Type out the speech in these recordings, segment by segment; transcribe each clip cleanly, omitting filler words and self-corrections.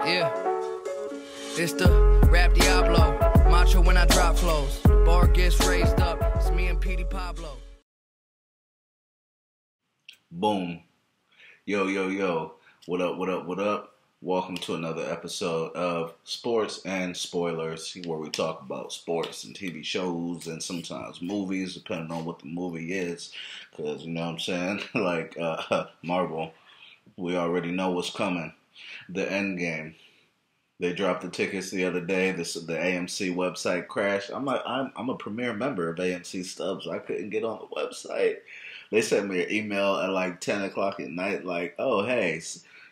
Yeah, it's the rap Diablo. Macho when I drop flows. The bar gets raised up. It's me and Petey Pablo. Boom. Yo, yo, yo. What up, what up, what up? Welcome to another episode of Sports and Spoilers, where we talk about sports and TV shows and sometimes movies, depending on what the movie is. Because, you know what I'm saying? Like Marvel, we already know what's coming. The end game. They dropped the tickets the other day. The AMC website crashed. I'm a premier member of AMC Stubs. I couldn't get on the website. They sent me an email at like 10 o'clock at night like, oh, hey,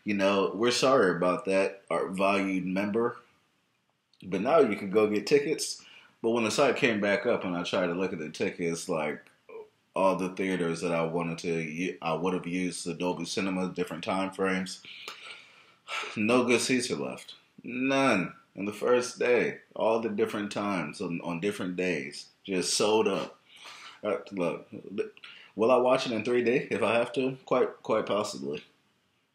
you know, we're sorry about that, our valued member. But now you can go get tickets. But when the site came back up and I tried to look at the tickets, like all the theaters that I would have used the Dolby Cinema, different time frames, no good seats are left. None. On the first day, all the different times on different days, just sold up. Look, will I watch it in 3D if I have to? Quite possibly.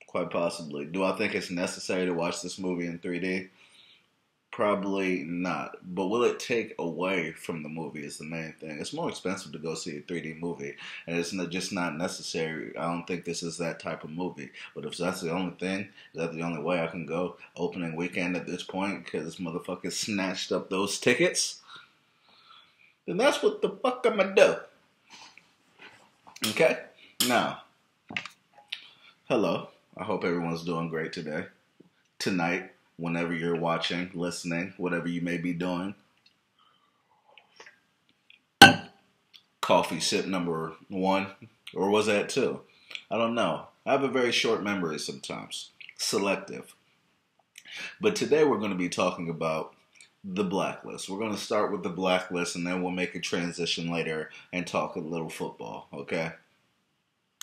Quite possibly. Do I think it's necessary to watch this movie in 3D? Probably not. But will it take away from the movie is the main thing. It's more expensive to go see a 3D movie, and it's just not necessary. I don't think this is that type of movie. But if that's the only thing, is that the only way I can go opening weekend at this point because this motherfucker snatched up those tickets, then that's what the fuck I'm gonna do. Okay? Now, hello. I hope everyone's doing great today. Tonight, whenever you're watching, listening, whatever you may be doing. Coffee sip number 1, or was that 2? I don't know. I have a very short memory sometimes. Selective. But today we're going to be talking about the Blacklist. We're going to start with the Blacklist and then we'll make a transition later and talk a little football, okay?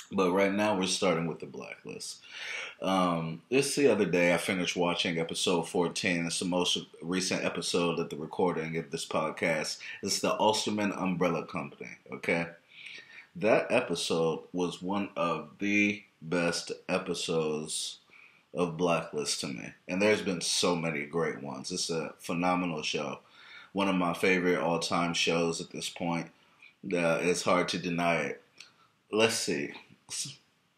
But right now we're starting with the Blacklist. This the other day I finished watching episode 14. It's the most recent episode of the recording of this podcast. It's the Osterman Umbrella Company, okay? That episode was one of the best episodes of Blacklist to me. And there's been so many great ones. It's a phenomenal show. One of my favorite all-time shows at this point. It's hard to deny it. Let's see.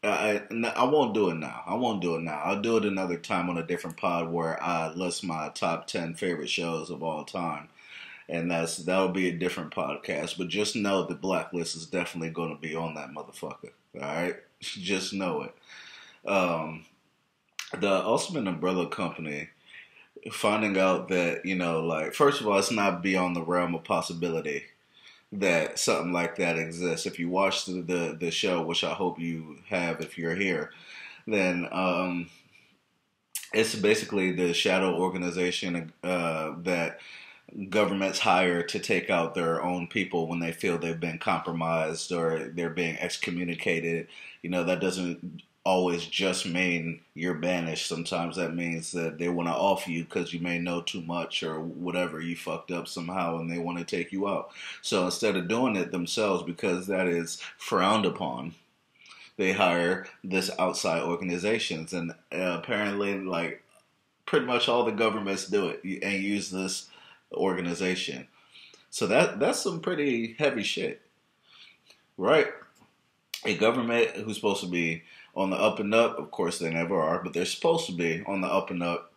I won't do it now. I'll do it another time on a different pod where I list my top 10 favorite shows of all time. And that'll be a different podcast. But just know the Blacklist is definitely going to be on that motherfucker. Alright? Just know it. The Osterman Umbrella Company, finding out that, you know, like, first of all, it's not beyond the realm of possibility that something like that exists. If you watch the show, which I hope you have if you're here, then it's basically the shadow organization that governments hire to take out their own people when they feel they've been compromised or they're being excommunicated. You know, that doesn't always just mean you're banished. Sometimes that means that they want to off you because you may know too much or whatever, you fucked up somehow and they want to take you out. So instead of doing it themselves, because that is frowned upon, they hire this outside organizations. And apparently, like, pretty much all the governments do it and use this organization. So that's some pretty heavy shit, right? A government who's supposed to be on the up and up, of course they never are, but they're supposed to be on the up and up,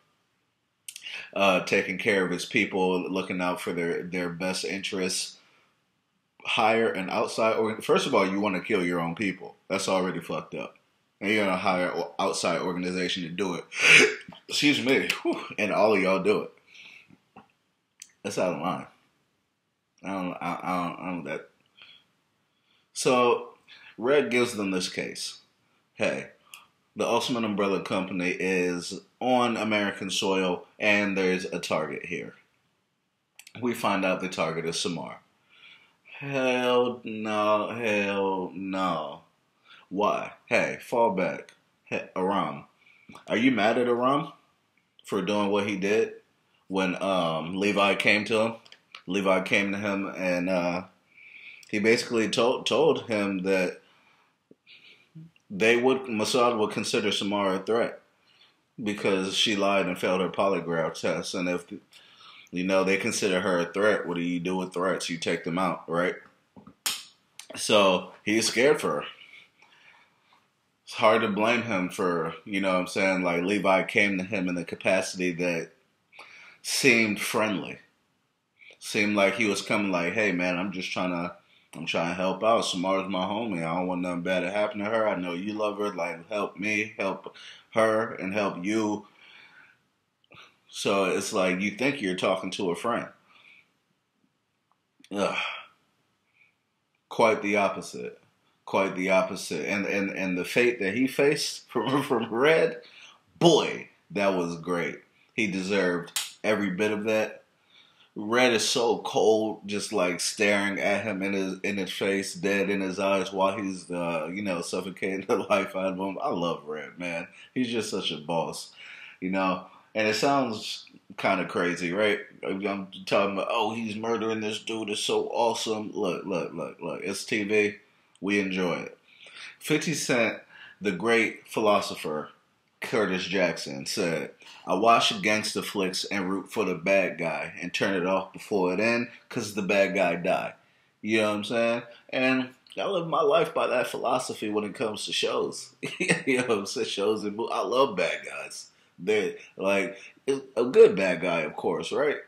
taking care of its people, looking out for their best interests. Hire an outside first of all, you want to kill your own people. That's already fucked up. And you're going to hire an outside organization to do it. Excuse me. Whew. And all of y'all do it. That's out of line. I don't that. So Red gives them this case. Hey, the Osterman Umbrella Company is on American soil, and there's a target here. We find out the target is Samar. Hell no. Why? Hey, fall back. Hey, Aram. Are you mad at Aram for doing what he did when Levi came to him? Levi came to him and he basically told him that Mossad would consider Samar a threat. because she lied and failed her polygraph test. And if they consider her a threat, what do you do with threats? You take them out, right? So he's scared for her. It's hard to blame him for, what I'm saying? Like, Levi came to him in a capacity that seemed friendly. Seemed like he was coming like, hey, man, I'm trying to help out. Samar's my homie. I don't want nothing bad to happen to her. I know you love her. Like, help me, help her, and help you. So it's like you think you're talking to a friend. Ugh. Quite the opposite. Quite the opposite. And the fate that he faced from Red, boy, that was great. He deserved every bit of that. Red is so cold, just like staring at him in his face, dead in his eyes while he's suffocating the life out of him. I love Red, man. He's just such a boss, And it sounds kind of crazy, right? I'm talking about, oh, he's murdering this dude. It's so awesome. Look. It's TV. We enjoy it. 50 Cent, the great philosopher, Curtis Jackson, said, I watch gangster flicks and root for the bad guy and turn it off before it ends because the bad guy die. You know what I'm saying? And I live my life by that philosophy when it comes to shows. You know what I'm saying? Shows and I love bad guys. They're like a good bad guy, of course, right?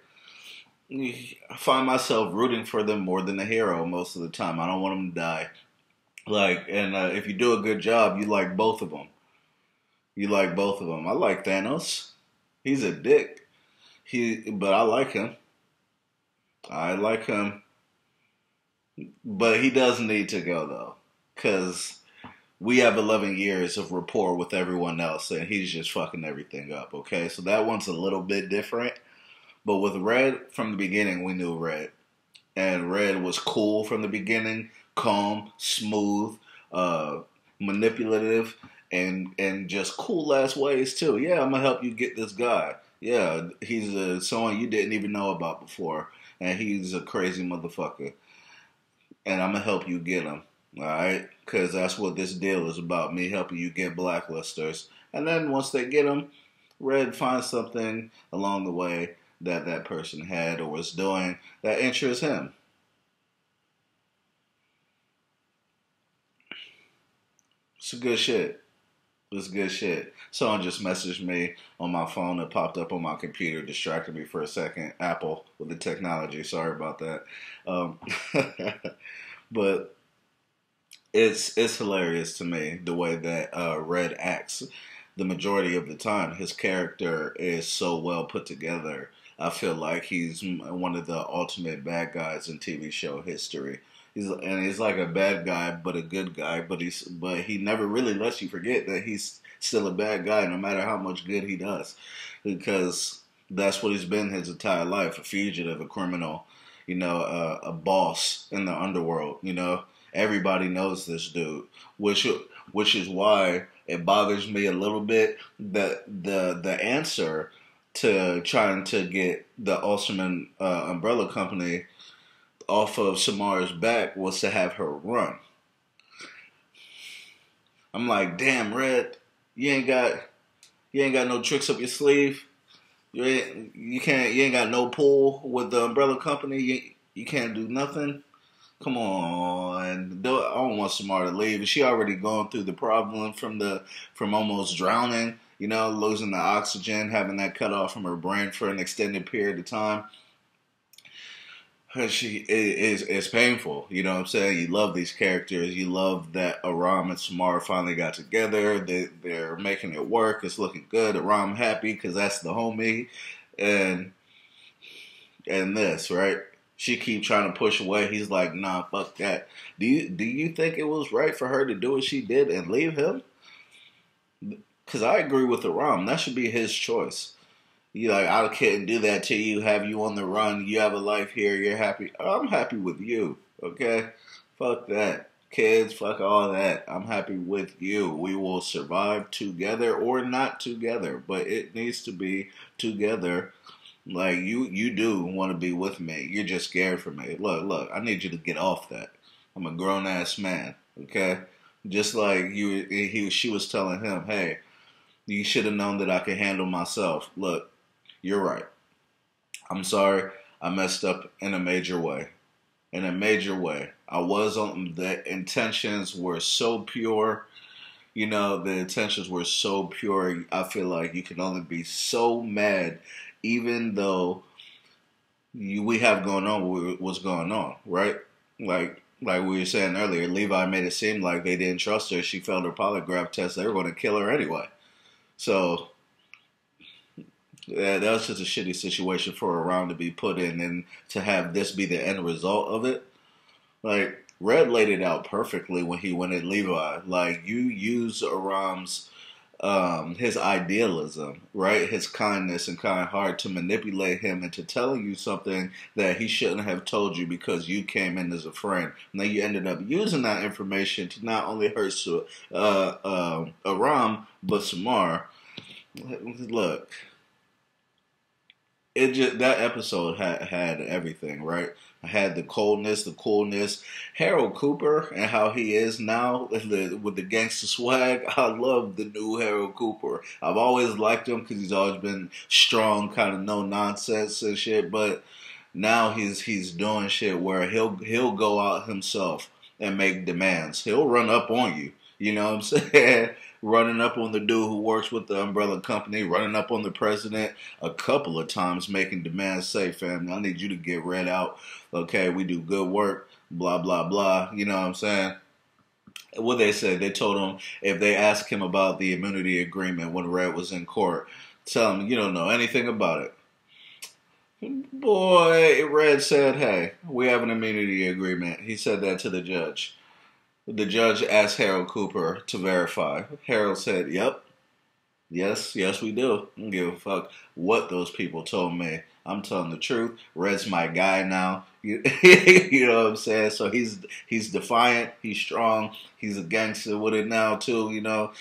I find myself rooting for them more than the hero most of the time. I don't want them to die. If you do a good job, you like both of them. I like Thanos. He's a dick. But I like him. But he does need to go, though. Because we have 11 years of rapport with everyone else, and he's just fucking everything up, okay? So that one's a little bit different. But with Red, from the beginning, we knew Red. And Red was cool from the beginning. Calm, smooth, manipulative, and just cool ass ways too. Yeah, I'm gonna help you get this guy. Yeah, he's someone you didn't even know about before, and he's a crazy motherfucker. And I'm gonna help you get him. All right, because that's what this deal is about. Me helping you get blacklisters, and then once they get him, Red finds something along the way that person had or was doing that interests him. It's good shit. It's good shit. Someone just messaged me on my phone. It popped up on my computer, distracted me for a second. Apple with the technology. Sorry about that. But it's hilarious to me the way that Red acts. The majority of the time, his character is so well put together. I feel like he's one of the ultimate bad guys in TV show history. He's like a bad guy, but a good guy. But he never really lets you forget that he's still a bad guy, no matter how much good he does, because that's what he's been his entire life: a fugitive, a criminal, a boss in the underworld. Everybody knows this dude, which is why it bothers me a little bit that the answer to trying to get the Osterman Umbrella Company off of Samar's back was to have her run. I'm like, damn, Red, you ain't got no tricks up your sleeve. You ain't got no pull with the Umbrella Company. You can't do nothing. Come on, I don't want Samar to leave. She already gone through the problem from almost drowning. Losing the oxygen, having that cut off from her brain for an extended period of time. It's painful, you know what I'm saying? You love these characters. You love that Aram and Samar finally got together. They're making it work. It's looking good. Aram happy because that's the homie. And this, right? She keep trying to push away. He's like, nah, fuck that. Do you think it was right for her to do what she did and leave him? Because I agree with Aram. That should be his choice. You like, I can't do that to you, have you on the run, you have a life here, you're happy. I'm happy with you, okay? Fuck that. Kids, fuck all that. I'm happy with you. We will survive together or not together, but it needs to be together. Like, you do want to be with me. You're just scared for me. Look, I need you to get off that. I'm a grown-ass man, okay? Just like she was telling him, hey, You should have known that I could handle myself. Look, you're right. I'm sorry. I messed up in a major way. In a major way. I was on, the intentions were so pure. You know, the intentions were so pure. I feel like you can only be so mad, even though we have going on what's going on, right? Like we were saying earlier, Levi made it seem like they didn't trust her. She failed her polygraph test. They were going to kill her anyway. So yeah, that was just a shitty situation for Aram to be put in, and to have this be the end result of it. Like, Red laid it out perfectly when he went at Levi. Like, you use Aram's his idealism, right? His kindness and kind heart to manipulate him into telling you something that he shouldn't have told you because you came in as a friend. And then you ended up using that information to not only hurt Aram, but Samar. Look, it just, that episode had everything, right? I had the coldness, the coolness. Harold Cooper and how he is now with the gangster swag. I love the new Harold Cooper. I've always liked him because he's always been strong, kind of no nonsense and shit. But now he's doing shit where he'll go out himself and make demands. He'll run up on you. You know what I'm saying? Running up on the dude who works with the Umbrella Company, running up on the president a couple of times, making demands, say, family, I need you to get Red out. Okay, we do good work, blah, blah, blah. You know what I'm saying? What they said, they told him if they asked him about the immunity agreement when Red was in court, tell him you don't know anything about it. Boy, Red said, hey, we have an immunity agreement. He said that to the judge. The judge asked Harold Cooper to verify. Harold said, yep, yes, we do. I don't give a fuck what those people told me. I'm telling the truth. Red's my guy now. You know what I'm saying? So he's defiant. He's strong. He's a gangster with it now too. You know,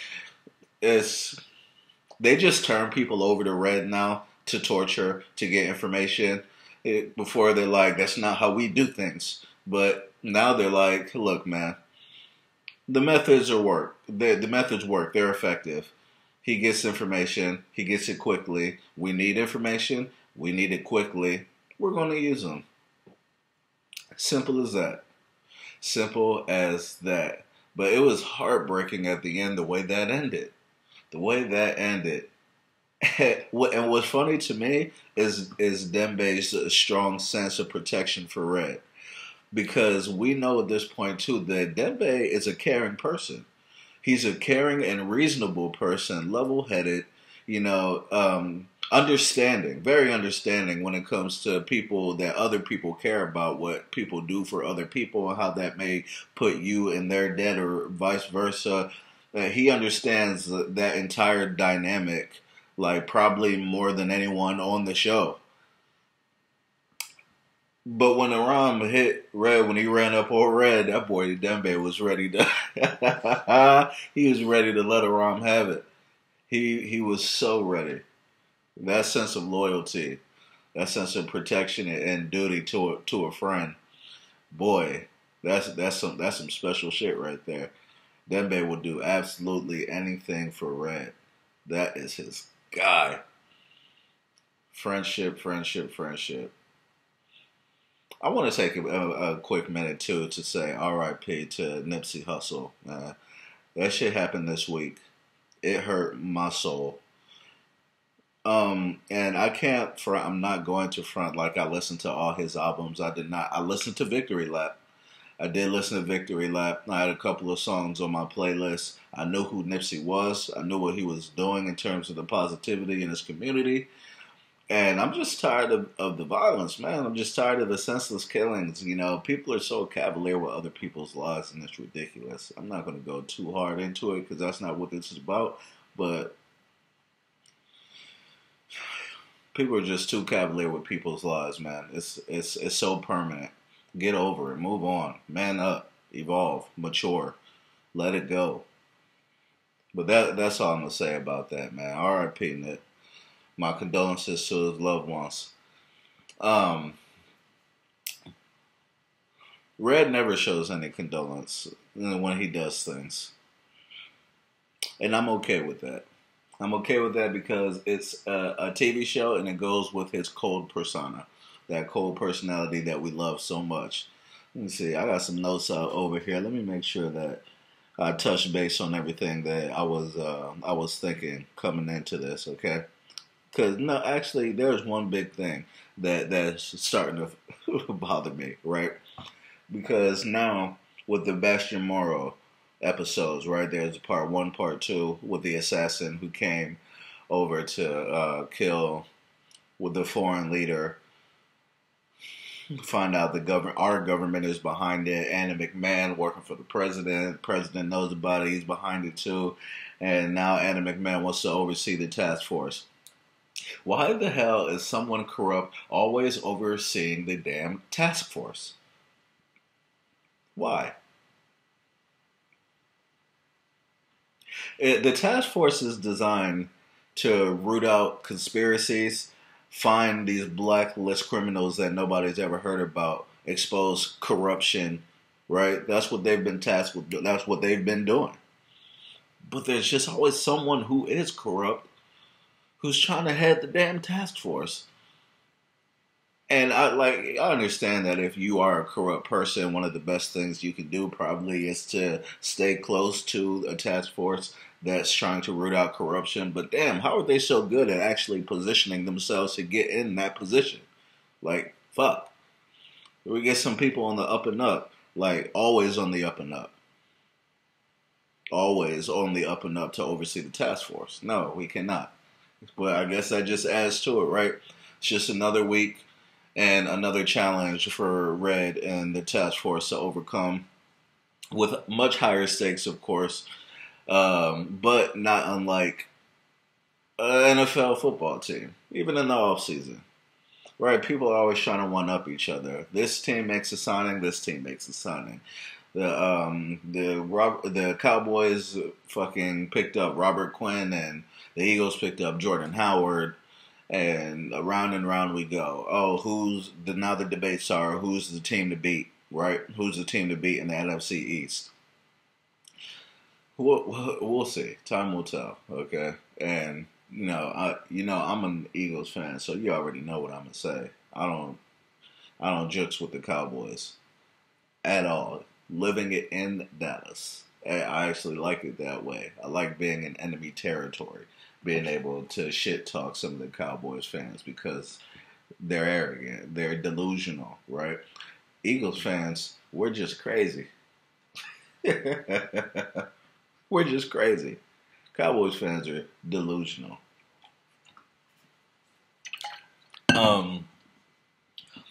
they just turn people over to Red now to torture, to get information. Before they're like, that's not how we do things. But now they're like, look, man. The methods work. The methods work. They're effective. He gets information. He gets it quickly. We need information. We need it quickly. We're going to use them. Simple as that. Simple as that. But it was heartbreaking at the end the way that ended. The way that ended. And what's funny to me is Dembe's strong sense of protection for Red. Because we know at this point, too, that Dembe is a caring person. He's a caring and reasonable person, level-headed, you know, understanding, very understanding when it comes to people that other people care about, what people do for other people, and how that may put you in their debt or vice versa. He understands that entire dynamic, like, probably more than anyone on the show. But when Aram hit Red, when he ran up on Red, that boy Dembe was ready to. He was ready to let Aram have it. He was so ready. That sense of loyalty, that sense of protection and duty to a friend, boy, that's some special shit right there. Dembe will do absolutely anything for Red. That is his guy. Friendship. I want to take a quick minute, too, to say R.I.P. to Nipsey Hussle. That shit happened this week. It hurt my soul. And I can't front, I'm not going to front like I listened to all his albums. I did not. I listened to Victory Lap. I did listen to Victory Lap. I had a couple of songs on my playlist. I knew who Nipsey was. I knew what he was doing in terms of the positivity in his community. And I'm just tired of the violence, man. I'm just tired of the senseless killings. You know, people are so cavalier with other people's lives, and it's ridiculous. I'm not going to go too hard into it because that's not what this is about. But people are just too cavalier with people's lives, man. It's so permanent. Get over it. Move on. Man up. Evolve. Mature. Let it go. But that's all I'm going to say about that, man. R.I.P. Nip. My condolences to his loved ones. Red never shows any condolence when he does things. And I'm okay with that. I'm okay with that because it's a TV show and it goes with his cold persona, that cold personality that we love so much. Let me see. I got some notes over here. Let me make sure that I touch base on everything that I was thinking coming into this. Okay, because no, actually, there's one big thing that's starting to bother me, right? Because now with the Bastion Morrow episodes, right? There's part one, part two with the assassin who came over to kill with the foreign leader. Find out our government is behind it. Anna McMahon working for the president. President knows about it. He's behind it too. And now Anna McMahon wants to oversee the task force. Why the hell is someone corrupt always overseeing the damn task force? Why? The task force is designed to root out conspiracies, find these blacklist criminals that nobody's ever heard about, expose corruption, right? That's what they've been tasked with. That's what they've been doing. But there's just always someone who is corrupt who's trying to head the damn task force. And I understand that if you are a corrupt person, one of the best things you can do probably is to stay close to a task force that's trying to root out corruption. But damn, how are they so good at actually positioning themselves to get in that position? Like, fuck. We get some people on the up and up, like always on the up and up. Always on the up and up to oversee the task force. No, we cannot. But I guess that just adds to it, right? It's just another week and another challenge for Red and the task force to overcome with much higher stakes, of course, but not unlike an NFL football team, even in the offseason. Right? People are always trying to one-up each other. This team makes a signing, this team makes a signing. The Cowboys fucking picked up Robert Quinn, and the Eagles picked up Jordan Howard. And around we go. Oh, now the debates are who's the team to beat, right? Who's the team to beat in the NFC East? We'll see. Time will tell. Okay, and I'm an Eagles fan, so you already know what I'm gonna say. I don't jokes with the Cowboys at all. Living it in Dallas, I actually like it that way. I like being in enemy territory. Being able to shit talk some of the Cowboys fans because they're arrogant, they're delusional, right? Eagles fans, we're just crazy. We're just crazy. Cowboys fans are delusional.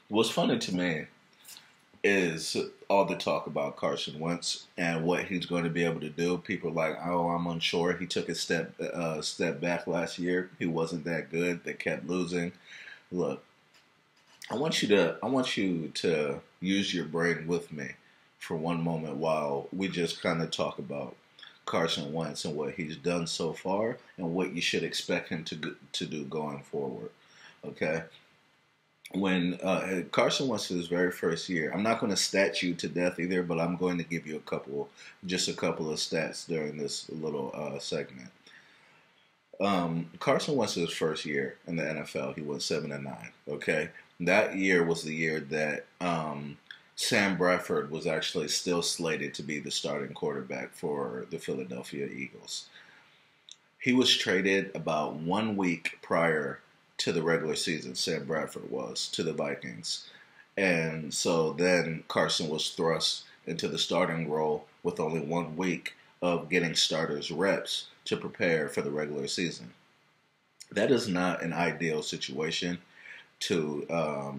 What's funny to me is all the talk about Carson Wentz and what he's going to be able to do. People are like, oh, I'm unsure. He took a step back last year. He wasn't that good. They kept losing. Look, I want you to use your brain with me for one moment while we just kind of talk about Carson Wentz and what he's done so far and what you should expect him to do going forward. Okay? When Carson Wentz his very first year, I'm not going to stat you to death either, but I'm going to give you a couple of stats during this little segment. Carson Wentz's first year in the NFL, he went 7-9. Okay, that year was the year that Sam Bradford was actually still slated to be the starting quarterback for the Philadelphia Eagles. He was traded about 1 week prior to the regular season. Sam Bradford was to the Vikings. And so then Carson was thrust into the starting role with only 1 week of getting starters reps to prepare for the regular season. That is not an ideal situation to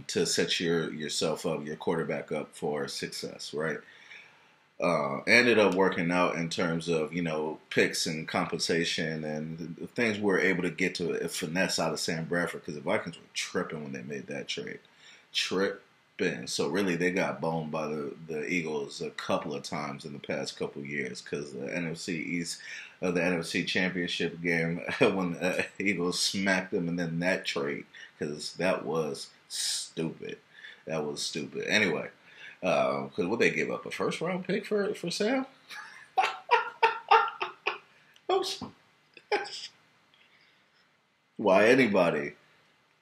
set yourself up, your quarterback up for success, right? Ended up working out in terms of, picks and compensation and the things we were able to get to finesse out of Sam Bradford because the Vikings were tripping when they made that trade. Tripping. So really they got boned by the Eagles a couple of times in the past couple of years because the NFC East, the NFC Championship game when the Eagles smacked them and then that trade because that was stupid. That was stupid. Anyway. Because would they give up a first round pick for Sam? why anybody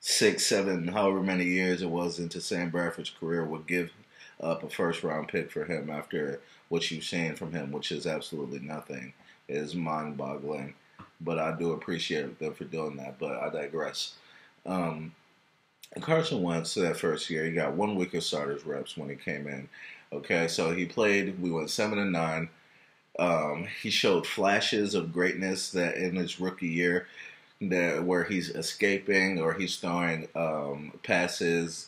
6, 7, however many years it was into Sam Bradford's career would give up a first-round pick for him after what you've seen from him, which is absolutely nothing, is mind-boggling. But I do appreciate them for doing that, but I digress. Carson Wentz, that first year, he got 1 week of starters reps when he came in. Okay, so he played, we went 7-9. He showed flashes of greatness that in his rookie year, that where he's escaping or he's throwing passes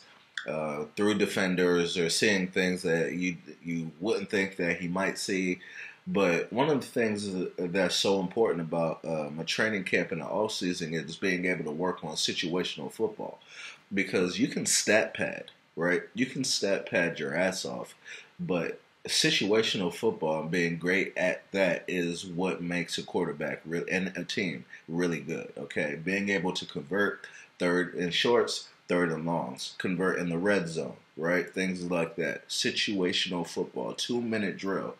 through defenders or seeing things that you wouldn't think that he might see. But one of the things that's so important about a training camp in the offseason is being able to work on situational football, because you can stat pad, right? You can stat pad your ass off, but situational football and being great at that is what makes a quarterback and a team really good. Okay, being able to convert third and shorts, third and longs, convert in the red zone, right? Things like that. Situational football, 2-minute drill.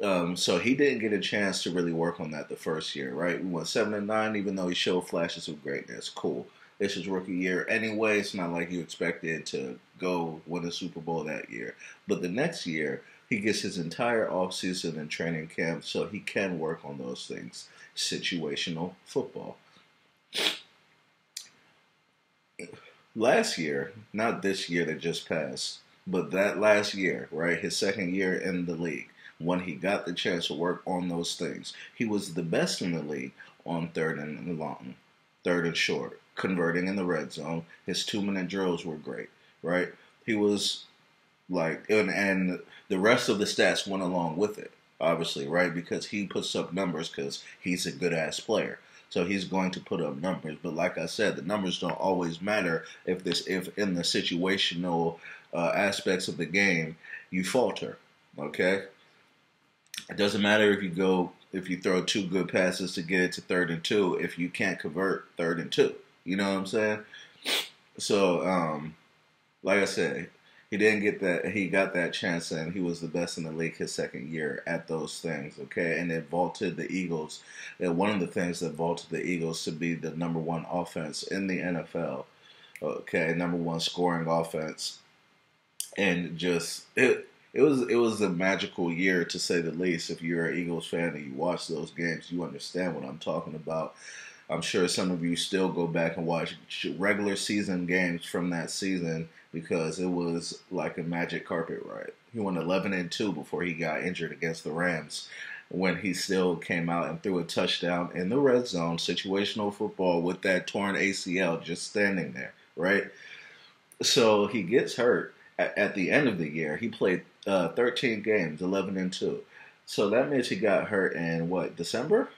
So he didn't get a chance to really work on that the first year, right? We went 7-9, even though he showed flashes of greatness. Cool. It's his rookie year anyway. It's not like you expected to go win a Super Bowl that year. But the next year, he gets his entire offseason and training camp so he can work on those things. Situational football. Last year, not this year that just passed, but that last year, right, his second year in the league, when he got the chance to work on those things, he was the best in the league on third and long, third and short, converting in the red zone. His 2-minute drills were great, right? He was like, and the rest of the stats went along with it, obviously, right? Because he puts up numbers because he's a good-ass player. So he's going to put up numbers. But like I said, the numbers don't always matter if in the situational aspects of the game, you falter, okay? It doesn't matter if you throw 2 good passes to get it to 3rd and 2 if you can't convert 3rd and 2. You know what I'm saying? So, like I said, he didn't get that. He got that chance, and he was the best in the league his second year at those things. Okay, and it vaulted the Eagles. And one of the things that vaulted the Eagles to be the number 1 offense in the NFL. Okay, number 1 scoring offense, and just it was a magical year to say the least. If you're an Eagles fan and you watch those games, you understand what I'm talking about. I'm sure some of you still go back and watch regular season games from that season because it was like a magic carpet ride. He went 11-2 before he got injured against the Rams, when he still came out and threw a touchdown in the red zone, situational football with that torn ACL just standing there, right? So he gets hurt at the end of the year. He played 13 games, 11-2. So that means he got hurt in, December?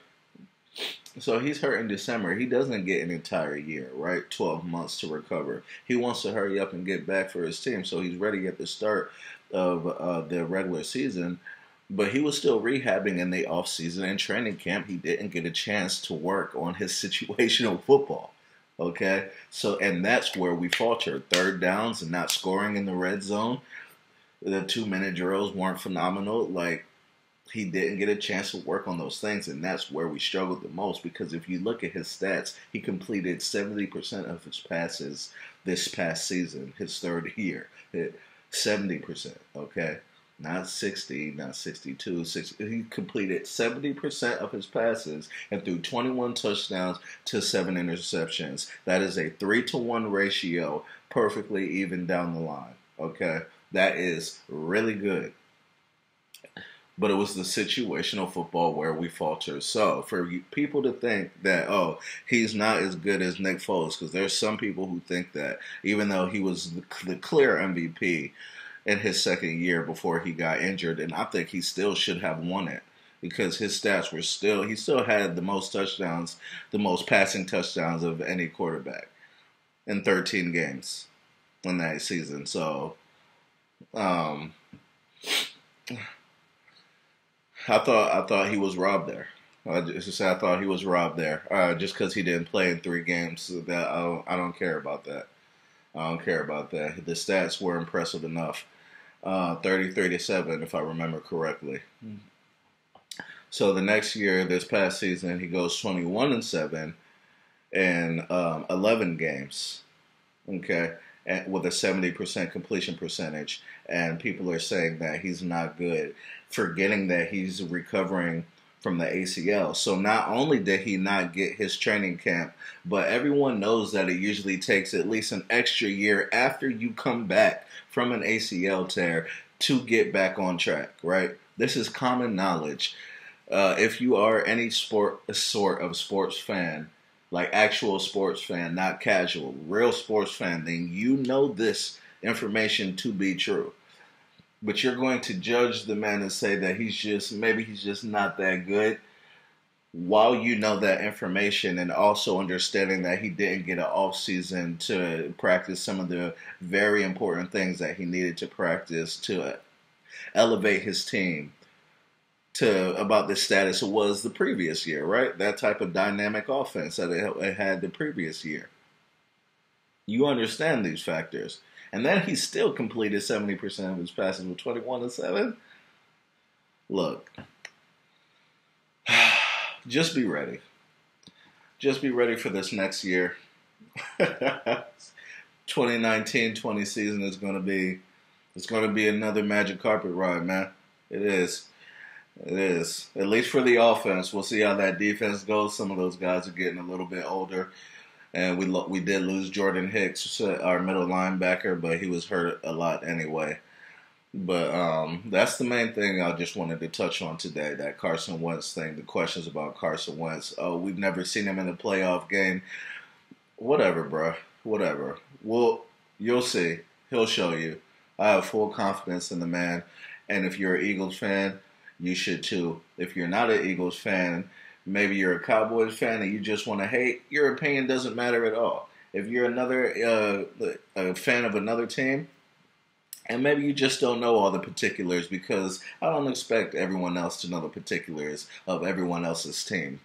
So he's hurt in December. He doesn't get an entire year, right? 12 months to recover. He wants to hurry up and get back for his team, so he's ready at the start of the regular season. But he was still rehabbing in the offseason and training camp. He didn't get a chance to work on his situational football, okay? So, and that's where we faltered. 3rd downs and not scoring in the red zone. The 2-minute drills weren't phenomenal. He didn't get a chance to work on those things, and that's where we struggled the most, because if you look at his stats, he completed 70% of his passes this past season, his 3rd year. 70%, okay? Not 60, not 62, 60. He completed 70% of his passes and threw 21 touchdowns to 7 interceptions. That is a 3-to-1 ratio, perfectly even down the line, okay? That is really good. But it was the situational football where we falter. So for people to think that, he's not as good as Nick Foles, because there's some people who think that, even though he was the clear MVP in his second year before he got injured, and I think he still should have won it, because his stats were he still had the most touchdowns, the most passing touchdowns of any quarterback in 13 games in that season. So, I thought he was robbed there. I thought he was robbed there just because he didn't play in 3 games. That I don't care about that. I don't care about that. The stats were impressive enough. 30-37, if I remember correctly. So the next year, this past season, he goes 21-7, in 11 games, okay, and with a 70% completion percentage, and people are saying that he's not good, forgetting that he's recovering from the ACL. So not only did he not get his training camp, but everyone knows that it usually takes at least an extra year after you come back from an ACL tear to get back on track, right? This is common knowledge. If you are any sort of sports fan, like actual sports fan, not casual, real sports fan, then you know this information to be true. But you're going to judge the man and say that maybe he's just not that good, while you know that information and also understanding that he didn't get an off season to practice some of the very important things that he needed to practice to elevate his team to about the status it was the previous year, right? That type of dynamic offense that it had the previous year. You understand these factors. And then he still completed 70% of his passes with 21-7. Look, just be ready. Just be ready for this next year. 2019-20 season is going to be another magic carpet ride, man. It is. It is. At least for the offense. We'll see how that defense goes. Some of those guys are getting a little bit older. And we did lose Jordan Hicks, our middle linebacker, but he was hurt a lot anyway. But that's the main thing I just wanted to touch on today, that Carson Wentz thing, the questions about Carson Wentz. Oh, we've never seen him in a playoff game. Whatever, bro. Whatever. Well, you'll see. He'll show you. I have full confidence in the man. And if you're an Eagles fan, you should too. If you're not an Eagles fan, maybe you're a Cowboys fan and you just want to hate, your opinion doesn't matter at all. If you're a fan of another team, and maybe you just don't know all the particulars, because I don't expect everyone else to know the particulars of everyone else's team.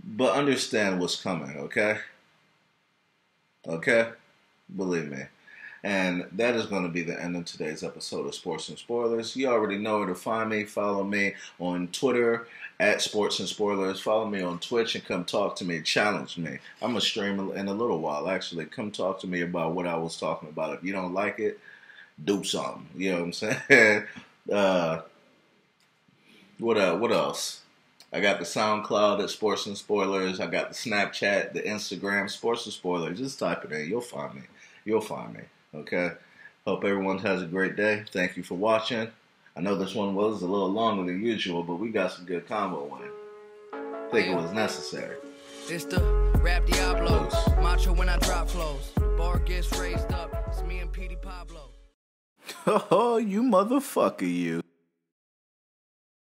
But understand what's coming, okay? Okay? Believe me. And that is going to be the end of today's episode of Sports and Spoilers. You already know where to find me. Follow me on Twitter at Sports and Spoilers. Follow me on Twitch and come talk to me. Challenge me. I'm going to stream in a little while, actually. Come talk to me about what I was talking about. If you don't like it, do something. You know what I'm saying? What else? I got the SoundCloud at Sports and Spoilers. I got the Snapchat, the Instagram, Sports and Spoilers. Just type it in. You'll find me. You'll find me. Okay? Hope everyone has a great day. Thank you for watching. I know this one was a little longer than usual, but we got some good combo in it. I think it was necessary. It's the Rap Diablo. Macho when I drop flows. The bar gets raised up. It's me and Petey Pablo. Oh, you motherfucker, you.